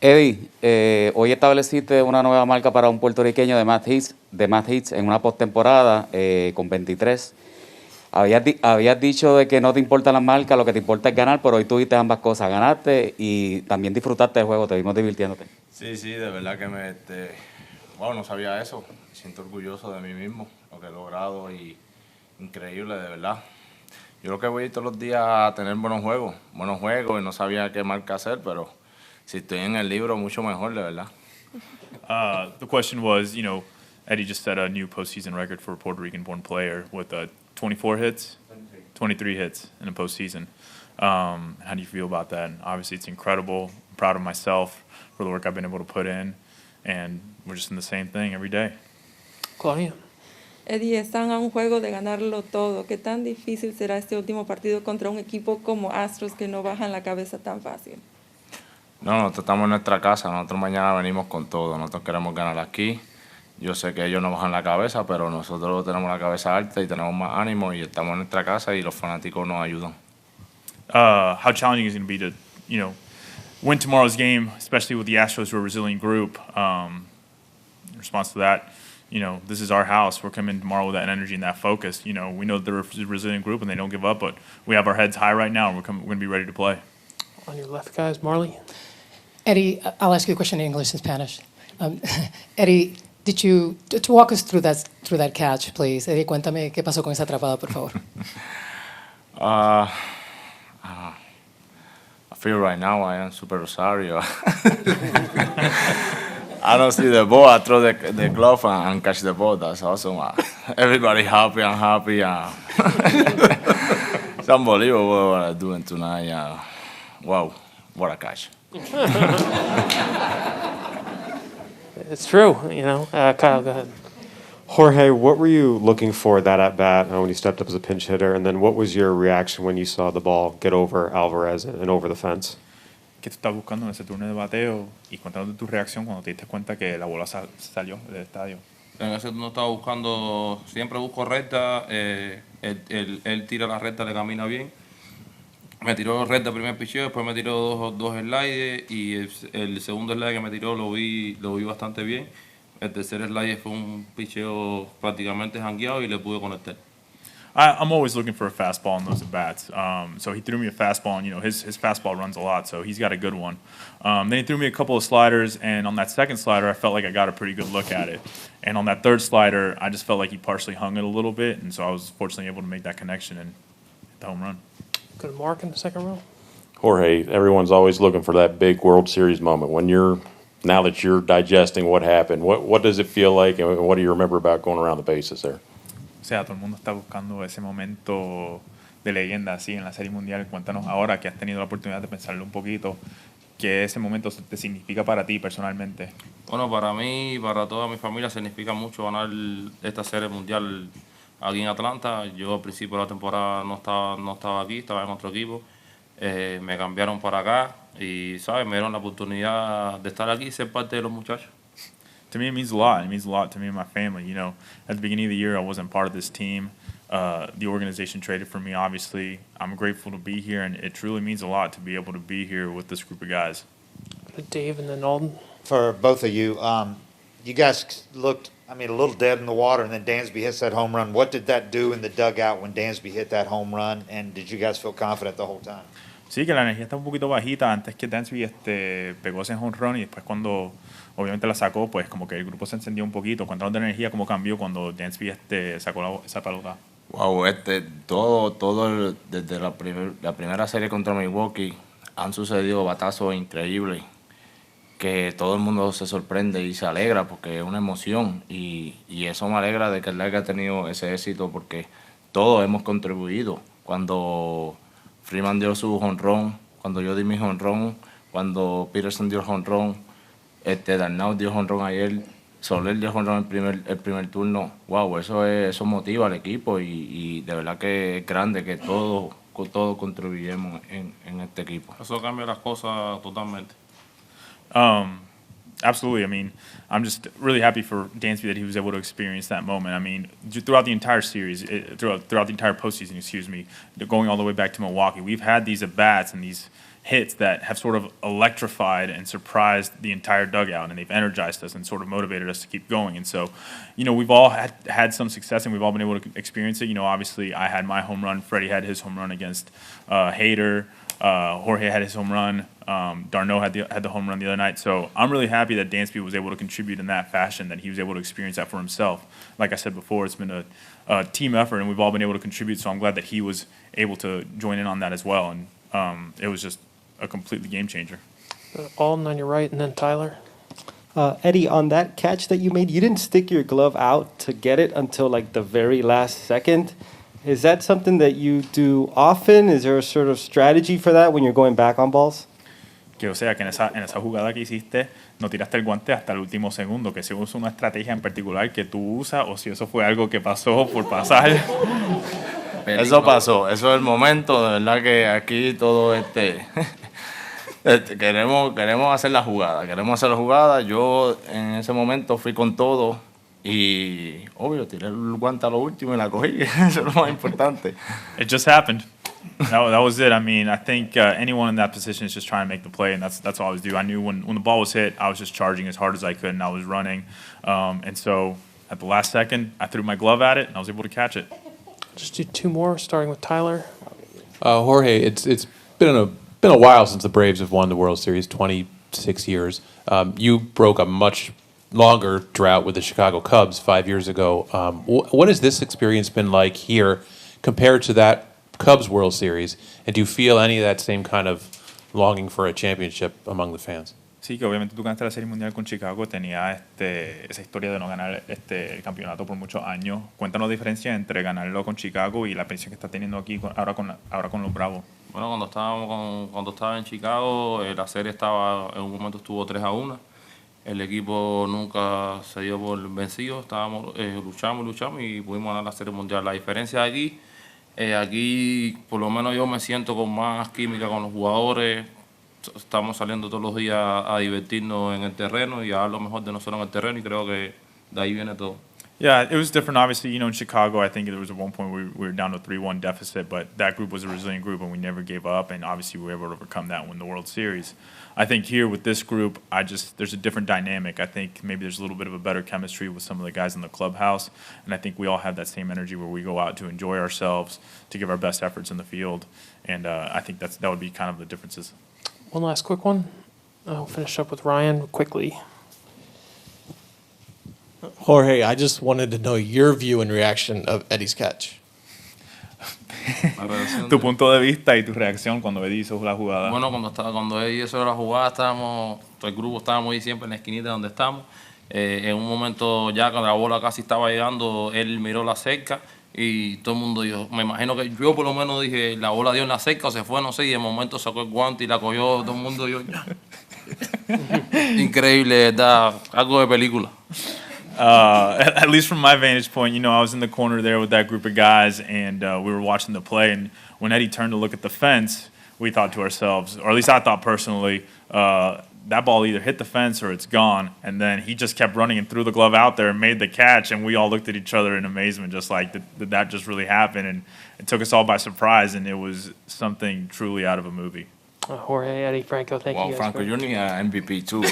Eddie, hoy estableciste una nueva marca para un puertorriqueño de más hits en una postemporada con 23. Habías dicho de que no te importan las marcas, lo que te importa es ganar, pero hoy tuviste ambas cosas. Ganaste y también disfrutaste del juego, te vimos divirtiéndote. Sí, de verdad que wow, no sabía eso. Me siento orgulloso de mí mismo, lo que he logrado y increíble, de verdad. Yo lo que voy todos los días a tener buenos juegos y no sabía qué marca hacer, pero si estoy en el libro, mucho mejor, de verdad. The question was, Eddie just set a new postseason record for a Puerto Rican-born player with 24 hits, 23 hits in a postseason. How do you feel about that? And obviously, it's incredible. I'm proud of myself for the work I've been able to put in, and we're just in the same thing every day. Claudia. Eddie, están a un juego de ganarlo todo. ¿Qué tan difícil será este último partido contra un equipo como Astros que no bajan la cabeza tan fácil? No, nosotros estamos en nuestra casa, nosotros mañana venimos con todo, nosotros queremos ganar aquí. Yo sé que ellos no bajan la cabeza, pero nosotros tenemos la cabeza alta y tenemos más ánimo y estamos en nuestra casa y los fanáticos nos ayudan. How challenging is it going to be to, win tomorrow's game, especially with the Astros, who are a resilient group? In response to that, this is our house. We're coming tomorrow with that energy and that focus. We know they're a resilient group and they don't give up, but we have our heads high right now and we're going to be ready to play. On your left, guys, Marley. Eddie, I'll ask you a question in English and Spanish. Eddie, to walk us through that catch, please? Eddie, cuéntame qué pasó con esa atrapada, por favor. I feel right now I am Super Rosario. I don't see the ball. I throw the glove and catch the ball. That's awesome. Everybody happy. I'm happy. It's unbelievable what I'm doing tonight. Wow, what a catch. It's true, Kyle, go ahead. Jorge, what were you looking for that at bat when you stepped up as a pinch hitter? And then what was your reaction when you saw the ball get over Alvarez and over the fence? ¿Qué tú estás buscando en ese turno de bateo? Y cuéntanos tu reacción cuando te diste cuenta que la bola salió del estadio. En ese turno estaba buscando, siempre busco recta, él tira la recta, le camina bien. Me tiró recta el primer picheo, después me tiró dos slides y el segundo slide que me tiró lo vi bastante bien. El tercer slide fue un picheo prácticamente jangueado y le pude conectar. I'm always looking for a fastball in those at-bats. So he threw me a fastball, and his fastball runs a lot, so he's got a good one. Then he threw me a couple of sliders, and on that second slider, I felt like I got a pretty good look at it. And on that third slider, I just felt like he partially hung it a little bit, and so I was fortunately able to make that connection and hit the home run. Go to Mark in the second row. Jorge, everyone's always looking for that big World Series moment. Now that you're digesting what happened, what does it feel like, and what do you remember about going around the bases there? O sea, todo el mundo está buscando ese momento de leyenda así en la Serie Mundial. Cuéntanos ahora que has tenido la oportunidad de pensarlo un poquito, ¿qué ese momento te significa para ti personalmente? Bueno, para mí y para toda mi familia significa mucho ganar esta Serie Mundial aquí en Atlanta. Yo al principio de la temporada no estaba aquí, estaba en otro equipo. Me cambiaron para acá y, ¿sabes? Me dieron la oportunidad de estar aquí y ser parte de los muchachos. To me, it means a lot. It means a lot to me and my family. At the beginning of the year, I wasn't part of this team. The organization traded for me, obviously. I'm grateful to be here, and it truly means a lot to be able to be here with this group of guys. Dave and then Alden. For both of you, you guys looked, a little dead in the water, and then Dansby hits that home run. What did that do in the dugout when Dansby hit that home run, and did you guys feel confident the whole time? Sí, que la energía está un poquito bajita antes que Dansby pegó ese home run y después cuando obviamente la sacó, pues como que el grupo se encendió un poquito. Cuéntanos de energía, cómo cambió cuando Dansby sacó esa pelota. Wow, desde la primera serie contra Milwaukee han sucedido batazos increíbles que todo el mundo se sorprende y se alegra porque es una emoción y eso me alegra de que él haya tenido ese éxito porque todos hemos contribuido. Cuando Freeman dio su jonrón, cuando yo di mi jonrón, cuando Peterson dio el jonrón, Darnau dio jonrón ayer, Soler dio jonrón el primer turno. Wow, eso motiva al equipo y de verdad que es grande que todos contribuyamos en este equipo. Eso cambia las cosas totalmente. Absolutely. I'm just really happy for Dansby that he was able to experience that moment. Throughout the entire series, throughout the entire postseason, going all the way back to Milwaukee, we've had these at-bats and these hits that have sort of electrified and surprised the entire dugout, and they've energized us and sort of motivated us to keep going. And so, we've all had some success, and we've all been able to experience it. Obviously, I had my home run. Freddie had his home run against Hader. Jorge had his home run. Darno had the home run the other night. So I'm really happy that Dansby was able to contribute in that fashion, that he was able to experience that for himself. Like I said before, it's been a team effort, and we've all been able to contribute. So I'm glad that he was able to join in on that as well. And it was just a completely game changer. Alden on your right, and then Tyler. Eddie, on that catch that you made, you didn't stick your glove out to get it until like the very last second. Is that something that you do often? Is there a sort of strategy for that when you're going back on balls? Que o sea, que en esa jugada que hiciste, no tiraste el guante hasta el último segundo, que si es una estrategia en particular que tú usas o si eso fue algo que pasó por pasar. Eso pasó, eso es el momento, de verdad que aquí todo queremos hacer la jugada, yo en ese momento fui con todo y obvio tiré el guante a lo último y la cogí, eso es lo más importante. It just happened. That was it. I mean, I think anyone in that position is just trying to make the play, and that's all I was doing. I knew when the ball was hit, I was just charging as hard as I could, and I was running. And so at the last second, I threw my glove at it, and I was able to catch it. Just do two more, starting with Tyler. Jorge, it's been a while since the Braves have won the World Series, 26 years. You broke a much longer drought with the Chicago Cubs 5 years ago. What has this experience been like here compared to that Cubs World Series? And do you feel any of that same kind of longing for a championship among the fans? Sí, que obviamente tú ganaste la Serie Mundial con Chicago, tenía esa historia de no ganar el campeonato por muchos años. Cuéntanos la diferencia entre ganarlo con Chicago y la experiencia que está teniendo aquí ahora con los Bravos. Bueno, cuando estaba en Chicago, la serie en un momento estuvo 3-1. El equipo nunca se dio por vencido, luchamos y pudimos ganar la Serie Mundial. La diferencia de aquí por lo menos yo me siento con más química con los jugadores. Estamos saliendo todos los días a divertirnos en el terreno y a dar lo mejor de nosotros en el terreno, y creo que de ahí viene todo. Yeah, it was different. Obviously, in Chicago, I think there was at one point we were down to 3-1 deficit, but that group was a resilient group, and we never gave up, and obviously we were able to overcome that and win the World Series. I think here with this group, there's a different dynamic. I think maybe there's a little bit of a better chemistry with some of the guys in the clubhouse, and I think we all have that same energy where we go out to enjoy ourselves, to give our best efforts in the field, and I think that would be kind of the differences. One last quick one. I'll finish up with Ryan quickly. Jorge, I just wanted to know your view and reaction of Eddie's catch. Tu punto de vista y tu reacción cuando Eddie hizo la jugada. Bueno, cuando Eddie hizo la jugada, el grupo estábamos ahí siempre en la esquinita donde estamos. En un momento ya cuando la bola casi estaba llegando, él miró la cerca y todo el mundo dijo, me imagino que yo por lo menos dije, la bola dio en la cerca o se fue, no sé, y de momento sacó el guante y la cogió todo el mundo. Increíble, ¿verdad? Algo de película. At least from my vantage point, I was in the corner there with that group of guys, and we were watching the play. And when Eddie turned to look at the fence, we thought to ourselves, or at least I thought personally, that ball either hit the fence or it's gone. And then he just kept running and threw the glove out there and made the catch. And we all looked at each other in amazement, just like, did that just really happen? And it took us all by surprise, and it was something truly out of a movie. Jorge, Eddie, Franco, thank you guys. Franco, you're MVP too.